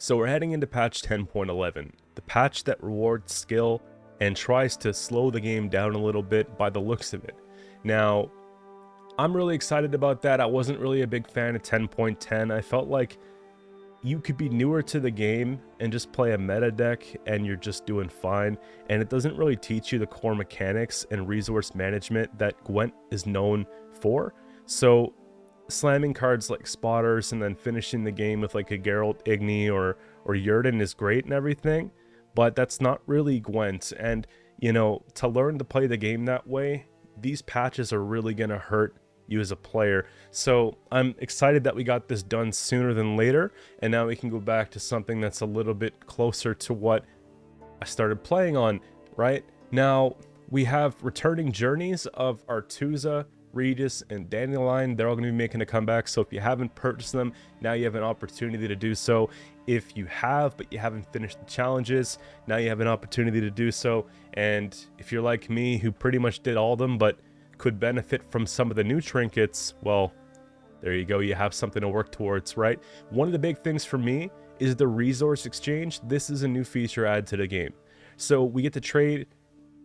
So we're heading into patch 10.11, the patch that rewards skill and tries to slow the game down a little bit by the looks of it. Now, I'm really excited about that. I wasn't really a big fan of 10.10. I felt like you could be newer to the game and just play a meta deck and you're just doing fine, and it doesn't really teach you the core mechanics and resource management that Gwent is known for. So slamming cards like spotters and then finishing the game with like a Geralt, Igni, or Yrden is great and everything, but that's not really Gwent. And you know, to learn to play the game that way, these patches are really gonna hurt you as a player. So I'm excited that we got this done sooner than later, and now we can go back to something that's a little bit closer to what I started playing on. Right now we have returning journeys of Artuza, Regis, and Dandelion. They're all going to be making a comeback, so if you haven't purchased them, now you have an opportunity to do so. If you have but you haven't finished the challenges, now you have an opportunity to do so. And if you're like me, who pretty much did all of them but could benefit from some of the new trinkets, well, there you go, you have something to work towards, right? One of the big things for me is the resource exchange. This is a new feature added to the game, so we get to trade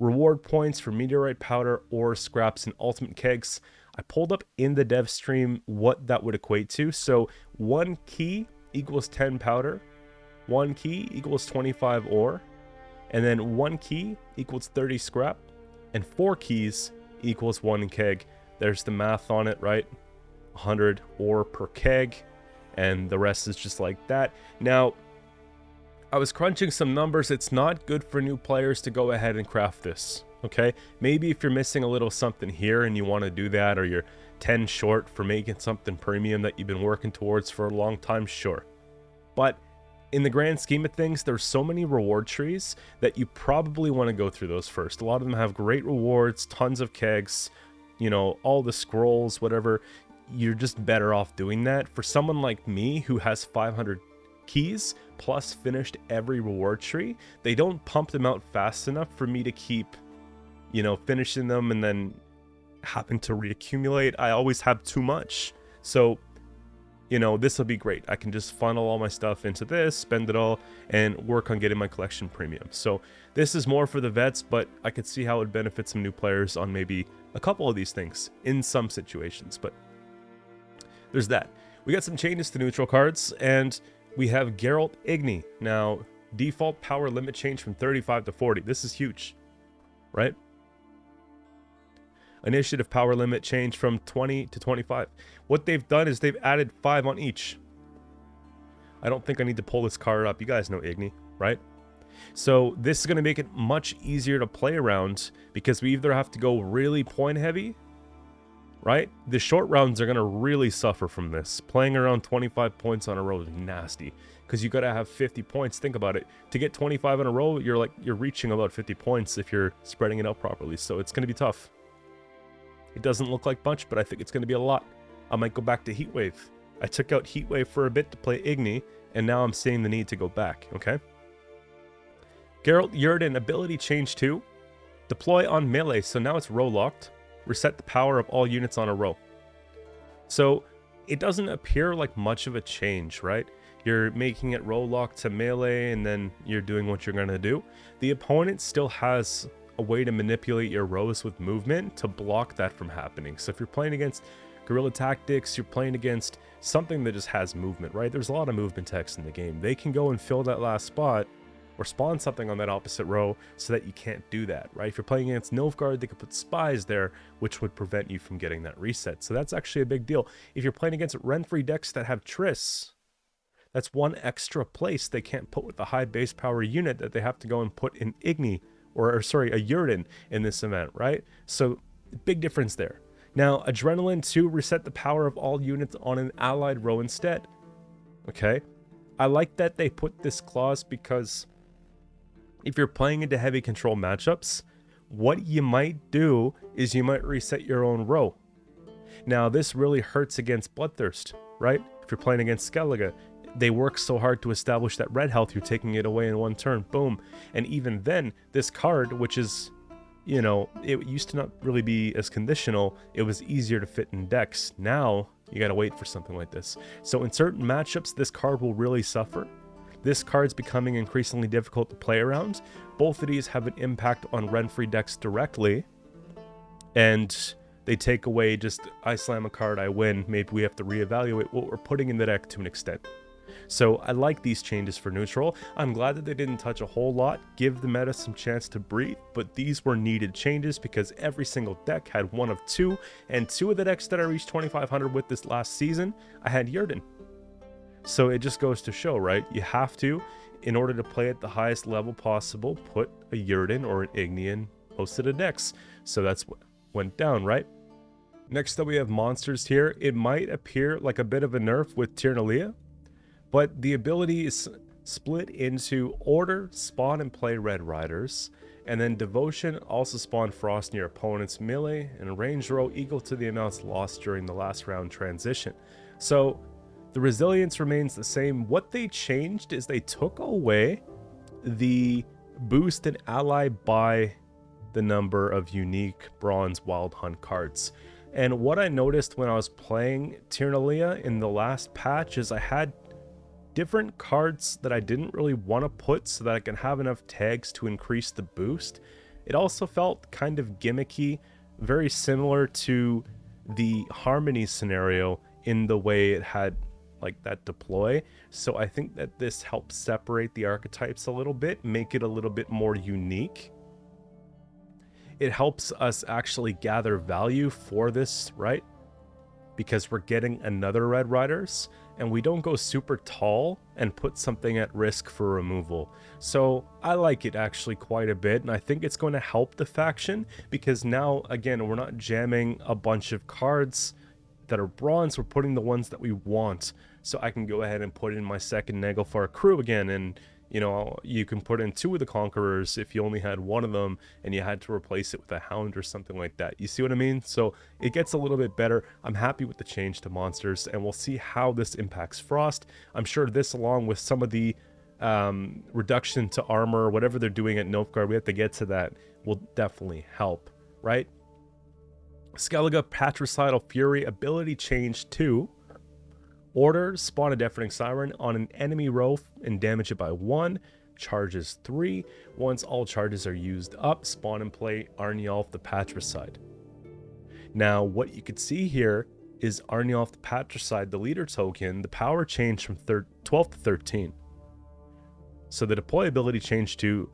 reward points for meteorite powder or scraps and ultimate kegs. I pulled up in the dev stream what that would equate to. So 1 key equals 10 powder, 1 key equals 25 ore, and then 1 key equals 30 scrap, and 4 keys equals 1 keg. There's the math on it, right? 100 ore per keg, and the rest is just like that. Now, I was crunching some numbers. It's not good for new players to go ahead and craft this, okay? Maybe if you're missing a little something here and you want to do that, or you're 10 short for making something premium that you've been working towards for a long time, sure. But in the grand scheme of things, there's so many reward trees that you probably want to go through those first. A lot of them have great rewards, tons of kegs, you know, all the scrolls, whatever. You're just better off doing that. For someone like me who has 500 keys plus finished every reward tree, they don't pump them out fast enough for me to keep, you know, finishing them and then having to reaccumulate. I always have too much. So, you know, this will be great. I can just funnel all my stuff into this, spend it all, and work on getting my collection premium. So this is more for the vets, but I could see how it would benefit some new players on maybe a couple of these things in some situations. But there's that. We got some changes to neutral cards, and we have Geralt Igni. Now, default power limit change from 35 to 40. This is huge, right? Initiative power limit change from 20 to 25. What they've done is they've added 5 on each. I don't think I need to pull this card up. You guys know Igni, right? So this is going to make it much easier to play around, because we either have to go really point heavy, right? The short rounds are going to really suffer from this. Playing around 25 points on a row is nasty, because you got to have 50 points. Think about it. To get 25 in a row, you're reaching about 50 points if you're spreading it out properly. So it's going to be tough. It doesn't look like much, but I think it's going to be a lot. I might go back to Heatwave. I took out Heatwave for a bit to play Igni, and now I'm seeing the need to go back, okay? Geralt Yrden ability change 2. Deploy on melee, so now it's row locked. Reset the power of all units on a row. So it doesn't appear like much of a change, right? You're making it row locked to melee, and then you're doing what you're going to do. The opponent still has a way to manipulate your rows with movement to block that from happening. So if you're playing against guerrilla tactics, you're playing against something that just has movement, right? There's a lot of movement text in the game. They can go and fill that last spot or spawn something on that opposite row so that you can't do that, right? If you're playing against Nilfgaard, they could put spies there, which would prevent you from getting that reset. So that's actually a big deal. If you're playing against rent-free decks that have Triss, that's one extra place they can't put with the high base power unit that they have to go and put in Igni, or sorry, a Yrden in this event, right? So big difference there. Now, Adrenaline 2, reset the power of all units on an allied row instead. Okay, I like that they put this clause, because if you're playing into heavy control matchups, what you might do is you might reset your own row. Now, this really hurts against Bloodthirst, right? If you're playing against Skellige, they work so hard to establish that red health, you're taking it away in one turn, boom. And even then, this card, which is, you know, it used to not really be as conditional, it was easier to fit in decks. Now, you gotta wait for something like this. So in certain matchups, this card will really suffer. This card's becoming increasingly difficult to play around. Both of these have an impact on rent-free decks directly, and they take away just, I slam a card, I win. Maybe we have to reevaluate what we're putting in the deck to an extent. So I like these changes for neutral. I'm glad that they didn't touch a whole lot, give the meta some chance to breathe, but these were needed changes because every single deck had one of two, and two of the decks that I reached 2,500 with this last season, I had Yrden. So it just goes to show, right? You have to, in order to play at the highest level possible, put a Yrden or an Igni in most of the decks. So that's what went down, right? Next up we have monsters here. It might appear like a bit of a nerf with Tyrnalia, but the ability is split into Order, spawn and play Red Riders, and then Devotion also spawn Frost near opponent's melee and a range row equal to the amounts lost during the last round transition. So the resilience remains the same. What they changed is they took away the boost and ally by the number of unique Bronze Wild Hunt cards. And what I noticed when I was playing Tyrnalia in the last patch is I had different cards that I didn't really want to put so that I can have enough tags to increase the boost. It also felt kind of gimmicky, very similar to the Harmony scenario in the way it had like that deploy. So I think that this helps separate the archetypes a little bit, make it a little bit more unique. It helps us actually gather value for this, right? Because we're getting another Red Riders, and we don't go super tall and put something at risk for removal. So I like it actually quite a bit, and I think it's going to help the faction, because now, again, we're not jamming a bunch of cards that are bronze, we're putting the ones that we want. So I can go ahead and put in my second Naglfar crew again, and you know, you can put in two of the Conquerors if you only had one of them and you had to replace it with a Hound or something like that. You see what I mean? So it gets a little bit better. I'm happy with the change to monsters, and we'll see how this impacts Frost. I'm sure this, along with some of the reduction to armor, whatever they're doing at Nilfgaard, we have to get to that, will definitely help, right? Skellige Patricidal Fury ability change to Order, spawn a Deafening Siren on an enemy row and damage it by 1, charges 3. Once all charges are used up, spawn and play Arniolf the Patricide. Now, what you could see here is Arniolf the Patricide, the leader token, the power changed from 12 to 13. So the deploy ability changed to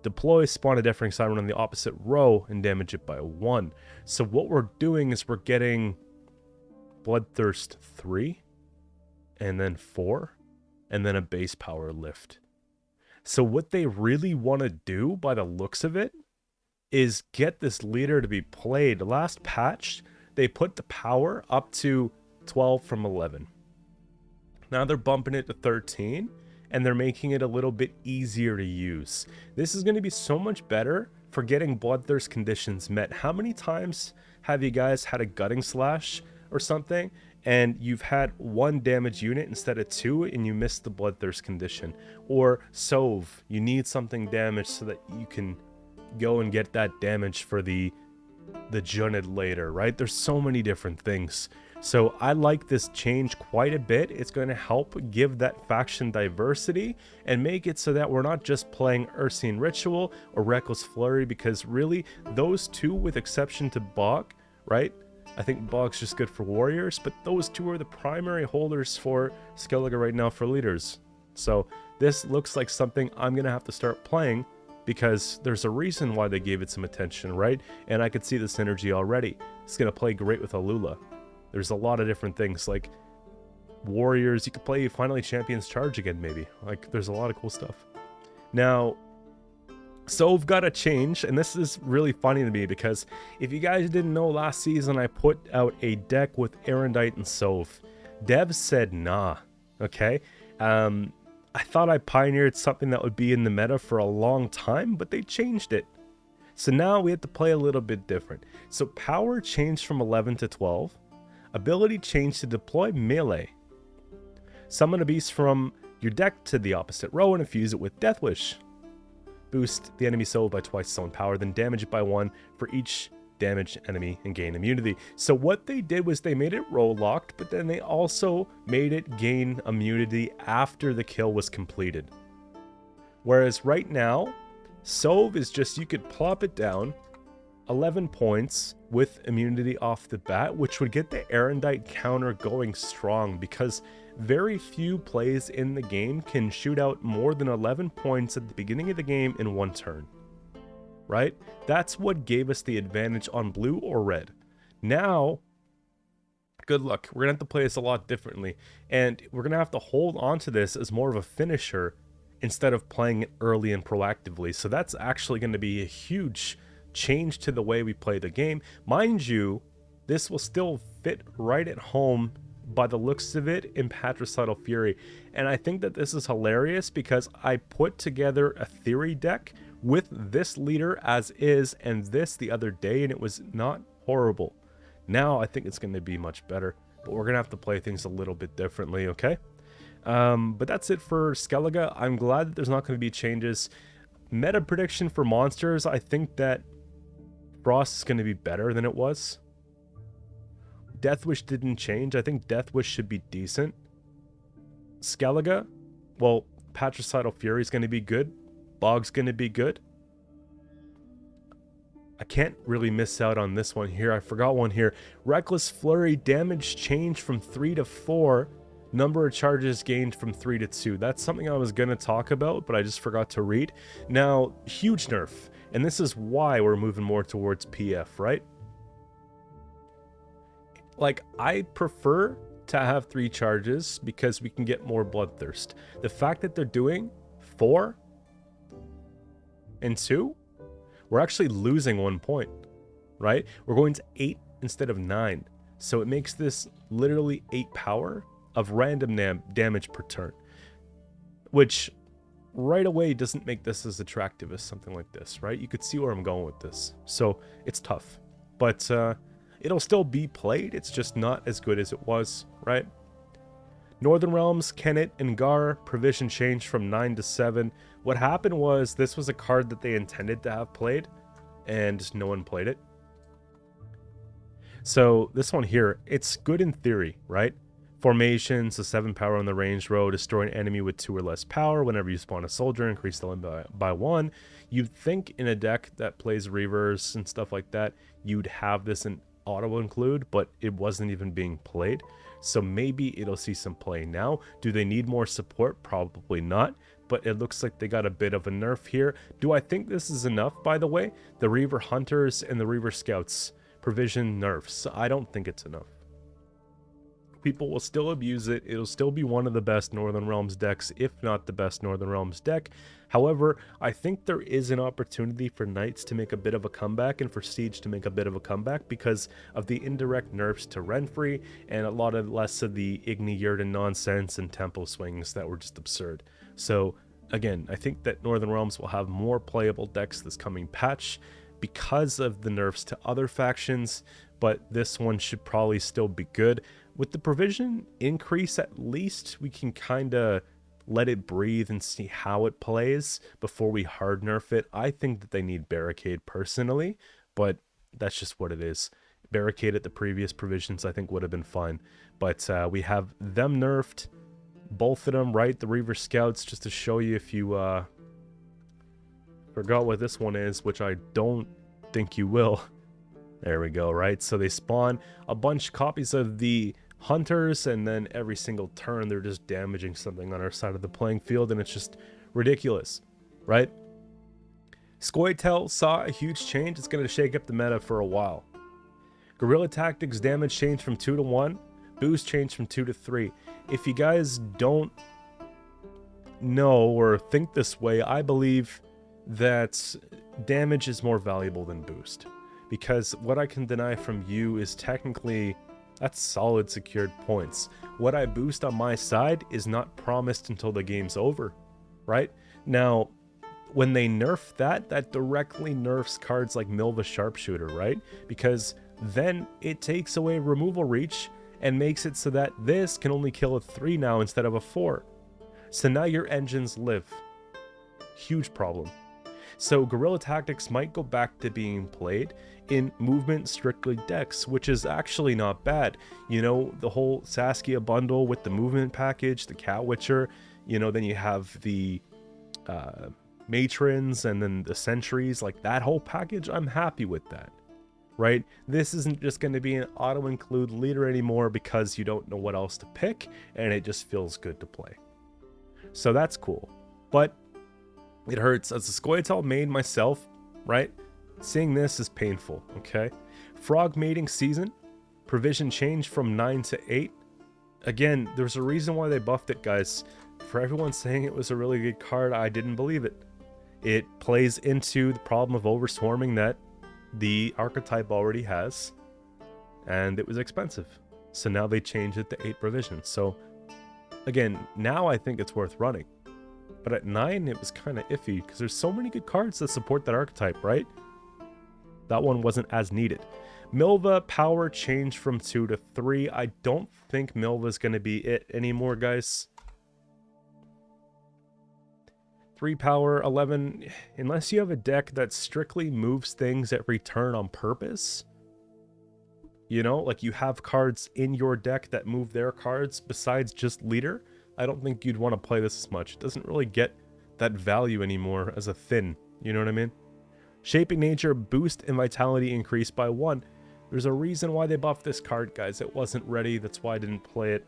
deploy, spawn a Deafening Siren on the opposite row and damage it by 1. So what we're doing is we're getting Bloodthirst 3. And then 4, and then a base power lift. So what they really want to do, by the looks of it, is get this leader to be played. Last patch, they put the power up to 12 from 11. Now they're bumping it to 13, and they're making it a little bit easier to use. This is going to be so much better for getting Bloodthirst conditions met. How many times have you guys had a Gutting Slash or something, and you've had 1 damage unit instead of 2, and you missed the Bloodthirst condition? Or Sove, you need something damaged so that you can go and get that damage for the Junned later, right? There's so many different things. So I like this change quite a bit. It's going to help give that faction diversity and make it so that we're not just playing Ursine Ritual or Reckless Flurry, because really those two, with exception to Bog, right? I think Bog's just good for warriors, but those two are the primary holders for Skellige right now for leaders. So this looks like something I'm going to have to start playing, because there's a reason why they gave it some attention, right? And I could see the synergy already. It's going to play great with Alula. There's a lot of different things, like warriors. You could play Finally Champions Charge again, maybe. Like, there's a lot of cool stuff. Now, Sove got a change, and this is really funny to me, because if you guys didn't know, last season I put out a deck with Erendite and Sove. Devs said nah, okay? I thought I pioneered something that would be in the meta for a long time, but they changed it. So now we have to play a little bit different. So power changed from 11 to 12. Ability changed to deploy melee. Summon a beast from your deck to the opposite row and infuse it with Death Wish. Boost the enemy soul by twice its own power, then damage it by 1 for each damage enemy and gain immunity. So what they did was they made it roll locked, but then they also made it gain immunity after the kill was completed. Whereas right now, Sove is just, you could plop it down, 11 points with immunity off the bat, which would get the Erendite counter going strong, because very few plays in the game can shoot out more than 11 points at the beginning of the game in one turn. Right? That's what gave us the advantage on blue or red. Now, good luck. We're going to have to play this a lot differently, and we're going to have to hold on to this as more of a finisher instead of playing it early and proactively. So that's actually going to be a huge change to the way we play the game. Mind you, this will still fit right at home by the looks of it in Patricidal Fury. And I think that this is hilarious because I put together a theory deck with this leader as is and this the other day, and it was not horrible. Now I think it's going to be much better, but we're going to have to play things a little bit differently, okay? But that's it for Skellige. I'm glad that there's not going to be changes. Meta prediction for monsters, I think that Frost is going to be better than it was. Death Wish didn't change. I think Death Wish should be decent. Skellige, well, Patricidal Fury is going to be good. Bog's going to be good. I can't really miss out on this one here. I forgot one here. Reckless Flurry, damage changed from 3 to 4. Number of charges gained from 3 to 2. That's something I was going to talk about, but I just forgot to read. Now, huge nerf. And this is why we're moving more towards PF, right? Like, I prefer to have 3 charges because we can get more Bloodthirst. The fact that they're doing 4 and 2, we're actually losing 1 point, right? We're going to 8 instead of 9. So it makes this literally 8 power of random damage per turn, which right away doesn't make this as attractive as something like this, right? You could see where I'm going with this. So it's tough, but it'll still be played. It's just not as good as it was, right? Northern Realms, Kennet, and Gar, provision changed from 9 to 7. What happened was this was a card that they intended to have played, and no one played it. So this one here, it's good in theory, right? Formations, a 7 power on the ranged row, destroy an enemy with 2 or less power. Whenever you spawn a soldier, increase the limit by 1. You'd think in a deck that plays Reavers and stuff like that, you'd have this in auto include, but it wasn't even being played. So maybe it'll see some play now. Do they need more support? Probably not, but it looks like they got a bit of a nerf here. Do I think this is enough, by the way? The Reaver Hunters and the Reaver Scouts provision nerfs. I don't think it's enough. People will still abuse it. It'll still be one of the best Northern Realms decks, if not the best Northern Realms deck. However, I think there is an opportunity for Knights to make a bit of a comeback and for Siege to make a bit of a comeback because of the indirect nerfs to Renfrey and a lot of less of the Igni Yrden nonsense and tempo swings that were just absurd. So again, I think that Northern Realms will have more playable decks this coming patch because of the nerfs to other factions, but this one should probably still be good. With the provision increase, at least we can kind of let it breathe and see how it plays before we hard nerf it. I think that they need Barricade personally, but that's just what it is. Barricade at the previous provisions I think would have been fine, but we have them nerfed, both of them, right? The Reaver Scouts, just to show you if you forgot what this one is, which I don't think you will. There we go, right? So they spawn a bunch copies of the Hunters, and then every single turn they're just damaging something on our side of the playing field, and it's just ridiculous, right? Scoia'tael saw a huge change. It's going to shake up the meta for a while. Guerrilla Tactics damage changed from 2 to 1. Boost changed from 2 to 3. If you guys don't know or think this way, I believe that damage is more valuable than boost. Because what I can deny from you is technically, that's solid secured points. What I boost on my side is not promised until the game's over, right? Now, when they nerf that, that directly nerfs cards like Milva Sharpshooter, right? Because then it takes away removal reach and makes it so that this can only kill a 3 now instead of a 4. So now your engines live. Huge problem. So guerrilla tactics might go back to being played in movement strictly decks, which is actually not bad. You know, the whole Saskia bundle with the movement package, the Cat Witcher, you know, then you have the matrons and then the sentries, like that whole package. I'm happy with that, right? This isn't just going to be an auto include leader anymore because you don't know what else to pick and it just feels good to play. So that's cool, but it hurts. As a Scoia'tael main myself, right, seeing this is painful. Okay, frog mating season provision changed from 9 to 8. Again, there's a reason why they buffed it, guys. For everyone saying it was a really good card, I didn't believe it. It plays into the problem of overswarming that the archetype already has, and it was expensive. So now they changed it to 8 provision. So again, now I think it's worth running. But at 9, it was kind of iffy because there's so many good cards that support that archetype, right? That one wasn't as needed. Milva power changed from 2 to 3. I don't think Milva's going to be it anymore, guys. 3 power, 11, unless you have a deck that strictly moves things every turn on purpose, you know, like you have cards in your deck that move their cards besides just leader, I don't think you'd want to play this as much. It doesn't really get that value anymore as a thin, you know what I mean? Shaping Nature, boost and vitality increased by 1. There's a reason why they buffed this card, guys. It wasn't ready, that's why I didn't play it.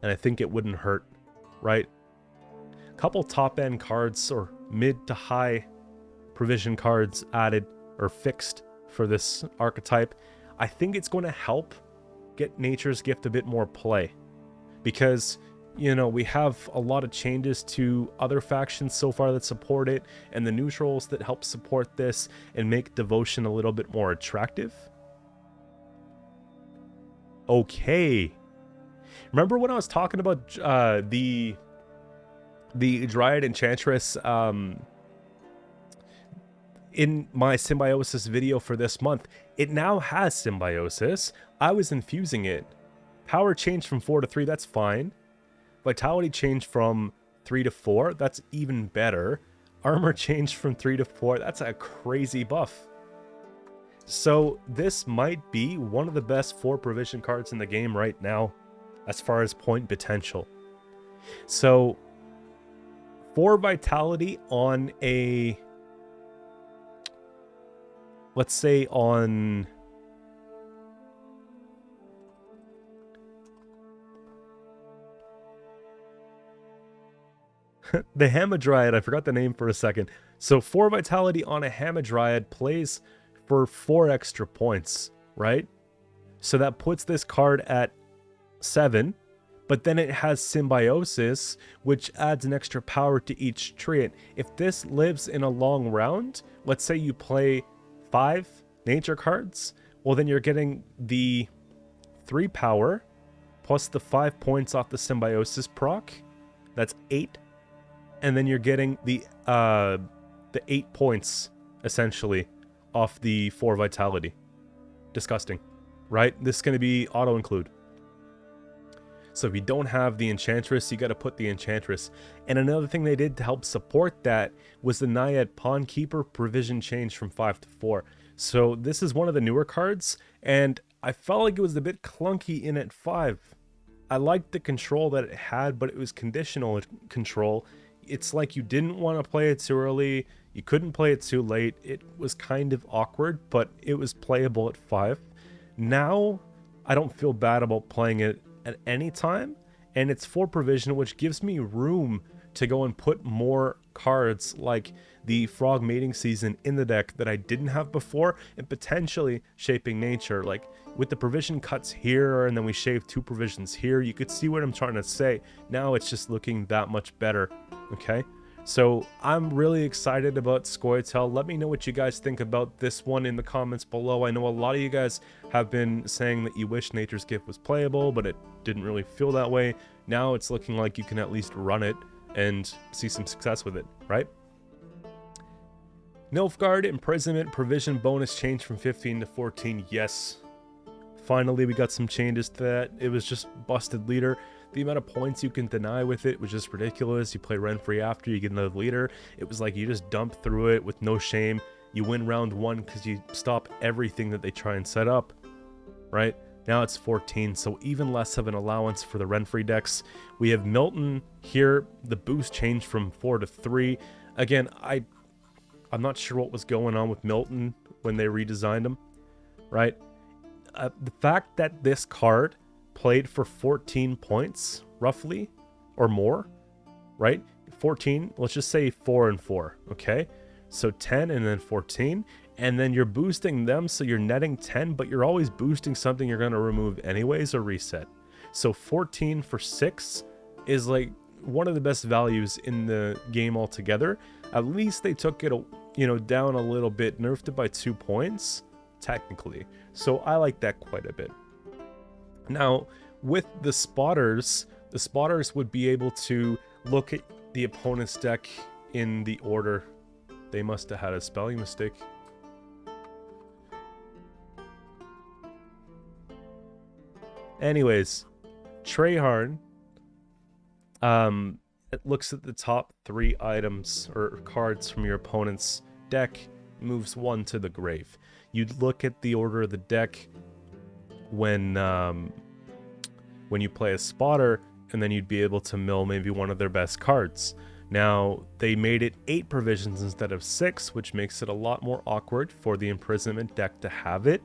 And I think it wouldn't hurt, right? Couple top end cards or mid to high provision cards added or fixed for this archetype. I think it's going to help get Nature's Gift a bit more play because, you know, we have a lot of changes to other factions so far that support it and the neutrals that help support this and make Devotion a little bit more attractive. Okay. Remember when I was talking about the Dryad Enchantress in my Symbiosis video for this month? It now has Symbiosis. I was infusing it. Power changed from 4 to 3, that's fine. Vitality changed from 3 to 4, that's even better. Armor changed from 3 to 4, that's a crazy buff. So this might be one of the best 4 provision cards in the game right now as far as point potential. So 4 vitality on a, let's say on the Hamadryad, I forgot the name for a second. So 4 vitality on a Hamadryad plays for 4 extra points, right? So that puts this card at 7. But then it has Symbiosis, which adds an extra power to each treant. If this lives in a long round, let's say you play 5 nature cards, well then you're getting the 3 power plus the 5 points off the Symbiosis proc. That's 8. And then you're getting the 8 points, essentially, off the 4 vitality. Disgusting, right? This is going to be auto-include. So if you don't have the Enchantress, you got to put the Enchantress. And another thing they did to help support that was the Naiad Pawnkeeper provision change from 5 to 4. So this is one of the newer cards, and I felt like it was a bit clunky in at 5. I liked the control that it had, but it was conditional control. It's like you didn't want to play it too early, you couldn't play it too late. It was kind of awkward, but it was playable at 5. Now, I don't feel bad about playing it at any time, and it's 4 provision, which gives me room to go and put more cards like the Frog Mating Season in the deck that I didn't have before, and potentially Shaping Nature. Like with the provision cuts here, and then we shave 2 provisions here, you could see what I'm trying to say. Now it's just looking that much better, okay? So I'm really excited about Scoia'tael. Let me know what you guys think about this one in the comments below. I know a lot of you guys have been saying that you wish Nature's Gift was playable, but it didn't really feel that way. Now it's looking like you can at least run it and see some success with it, right? Nilfgaard imprisonment provision bonus change from 15 to 14. Yes. Finally, we got some changes to that. It was just busted leader. The amount of points you can deny with it was just ridiculous. You play Renfrey after, you get another leader. It was like you just dump through it with no shame. You win round 1 because you stop everything that they try and set up, right? Now it's 14, so even less of an allowance for the Renfrey decks. We have Milton here. The boost changed from 4 to 3. Again, I'm not sure what was going on with Milton when they redesigned him, right? The fact that this card played for 14 points, roughly, or more, right? 14, let's just say 4 and 4, okay? So 10 and then 14, and then you're boosting them, so you're netting 10, but you're always boosting something you're going to remove anyways or reset. So 14 for 6 is like one of the best values in the game altogether. At least they took it, down a little bit, nerfed it by 2 points, technically. So I like that quite a bit. Now, with the spotters would be able to look at the opponent's deck in the order. They must have had a spelling mistake. Anyways, Treyharn, it looks at the top 3 items or cards from your opponent's deck, moves 1 to the grave. You'd look at the order of the deck when you play a spotter, and then you'd be able to mill maybe one of their best cards. Now, they made it 8 provisions instead of 6, which makes it a lot more awkward for the Imprisonment deck to have it.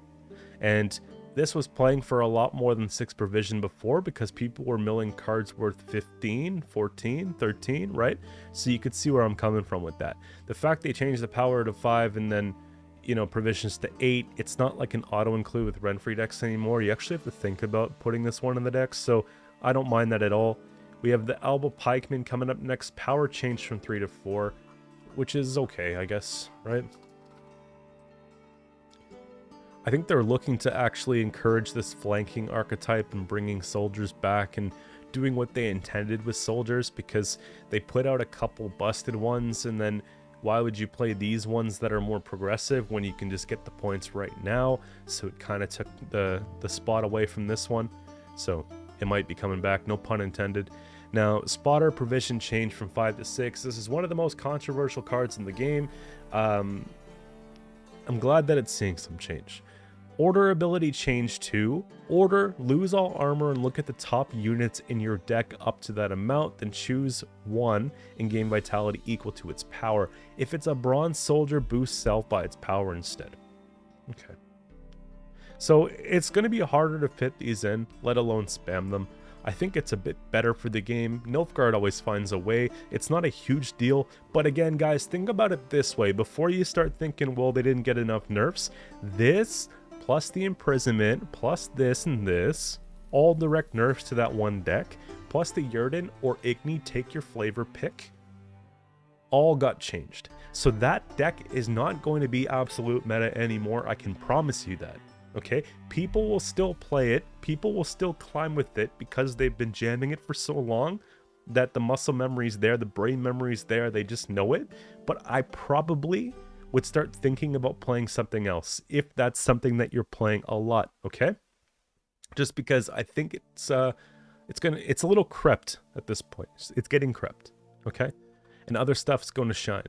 And this was playing for a lot more than 6 provision before because people were milling cards worth 15, 14, 13, right? So you could see where I'm coming from with that. The fact they changed the power to 5 and then, provisions to 8, it's not like an auto-include with Renfrey decks anymore. You actually have to think about putting this one in the deck, so I don't mind that at all. We have the Alba Pikeman coming up next, power change from 3 to 4, which is okay, I guess, right? I think they're looking to actually encourage this flanking archetype and bringing soldiers back and doing what they intended with soldiers, because they put out a couple busted ones, and then why would you play these ones that are more progressive when you can just get the points right now? So it kind of took the spot away from this one. So it might be coming back, no pun intended. Now, spotter provision changed from 5 to 6. This is one of the most controversial cards in the game. I'm glad that it's seeing some change. Order ability changed to order, lose all armor, and look at the top units in your deck up to that amount, then choose one and gain vitality equal to its power. If it's a bronze soldier, boost self by its power instead. Okay. So it's going to be harder to fit these in, let alone spam them. I think it's a bit better for the game. Nilfgaard always finds a way. It's not a huge deal, but again, guys, think about it this way. Before you start thinking, well, they didn't get enough nerfs, this plus the imprisonment, plus this and this, all direct nerfs to that one deck, plus the Yrden or Igni, take your flavor pick, all got changed. So that deck is not going to be absolute meta anymore, I can promise you that. Okay, people will still play it, people will still climb with it because they've been jamming it for so long that the muscle memory's there, the brain memory's there, they just know it. But I probably would start thinking about playing something else if that's something that you're playing a lot, okay? Just because I think it's a little crept at this point. It's getting crept, okay? And other stuff's going to shine.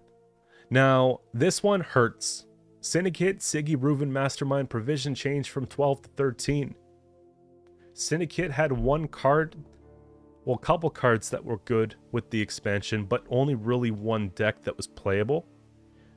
Now, this one hurts. Syndicate, Siggy, Reuven, Mastermind, provision changed from 12 to 13. Syndicate had one card, well, a couple cards that were good with the expansion, but only really one deck that was playable.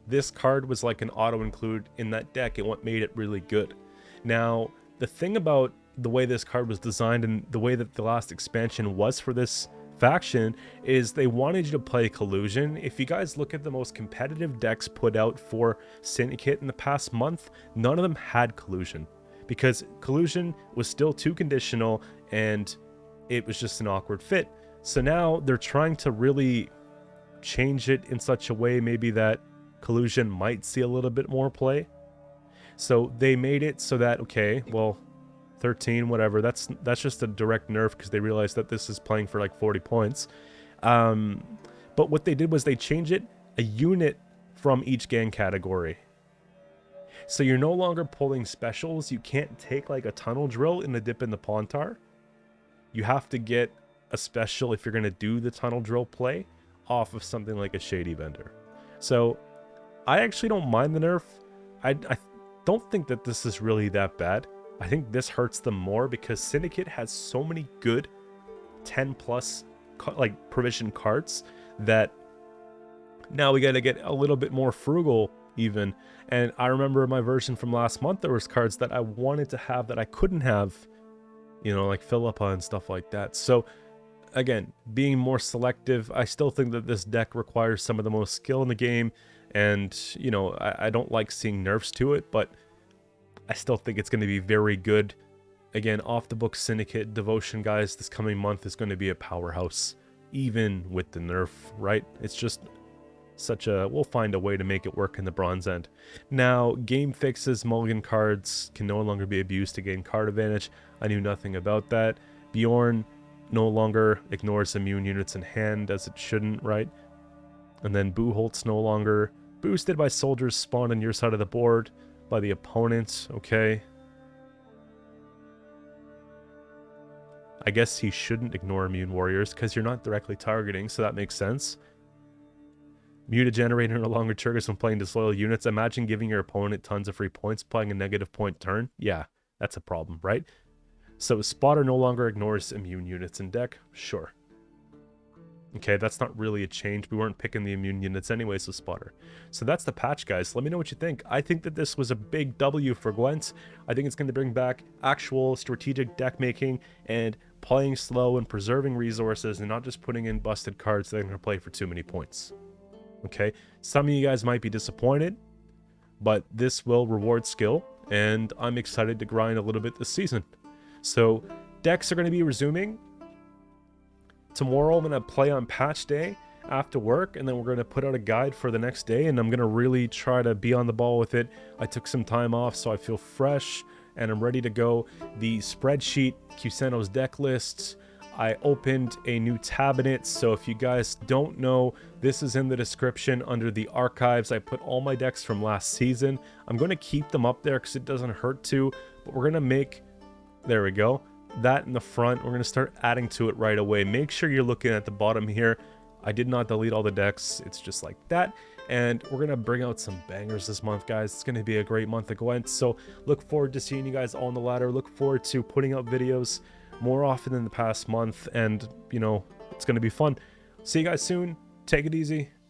This card was like an auto-include in that deck, and what made it really good. Now, the thing about the way this card was designed and the way that the last expansion was for this faction is they wanted you to play Collusion. If you guys look at the most competitive decks put out for Syndicate in the past month, none of them had Collusion, because Collusion was still too conditional and it was just an awkward fit. So now they're trying to really change it in such a way maybe that Collusion might see a little bit more play. So they made it so that, okay, well, 13, whatever, that's just a direct nerf because they realized that this is playing for like 40 points. But what they did was they changed it a unit from each gang category. So you're no longer pulling specials. You can't take like a tunnel drill in the dip in the Pontar. You have to get especially if you're going to do the tunnel drill play off of something like a Shady Vendor. So I actually don't mind the nerf. I don't think that this is really that bad. I think this hurts them more because Syndicate has so many good 10 plus like provision cards that now we got to get a little bit more frugal even. And I remember my version from last month, there was cards that I wanted to have that I couldn't have, you know, like Philippa and stuff like that. So again, being more selective, I still think that this deck requires some of the most skill in the game. And, you know, I don't like seeing nerfs to it, but I still think it's going to be very good. Again, off the book Syndicate Devotion, guys, this coming month is going to be a powerhouse, even with the nerf, right? It's just such a, we'll find a way to make it work in the bronze end. Now, game fixes, mulligan cards can no longer be abused to gain card advantage. I knew nothing about that. Bjorn no longer ignores immune units in hand, as it shouldn't, right? And then Buholt's no longer boosted by soldiers spawned on your side of the board by the opponent. Okay. I guess he shouldn't ignore immune warriors because you're not directly targeting, so that makes sense. Muted generator no longer triggers when playing disloyal units. Imagine giving your opponent tons of free points, playing a negative point turn. Yeah, that's a problem, right? So Spotter no longer ignores immune units in deck. Sure. Okay, that's not really a change. We weren't picking the immune units anyway, so Spotter. So that's the patch, guys. Let me know what you think. I think that this was a big W for Gwent. I think it's going to bring back actual strategic deck making and playing slow and preserving resources and not just putting in busted cards that are going to play for too many points. Okay, some of you guys might be disappointed, but this will reward skill, and I'm excited to grind a little bit this season. So decks are going to be resuming. Tomorrow I'm going to play on patch day after work, and then we're going to put out a guide for the next day, and I'm going to really try to be on the ball with it. I took some time off, so I feel fresh, and I'm ready to go. The spreadsheet, Qcento's deck lists, I opened a new tab in it, so if you guys don't know, this is in the description under the archives. I put all my decks from last season. I'm going to keep them up there because it doesn't hurt to, but we're going to make, there we go, that in the front. We're going to start adding to it right away. Make sure you're looking at the bottom here. I did not delete all the decks. It's just like that. And we're going to bring out some bangers this month, guys. It's going to be a great month of Gwent. So look forward to seeing you guys on the ladder. Look forward to putting out videos more often than the past month. And, you know, it's going to be fun. See you guys soon. Take it easy.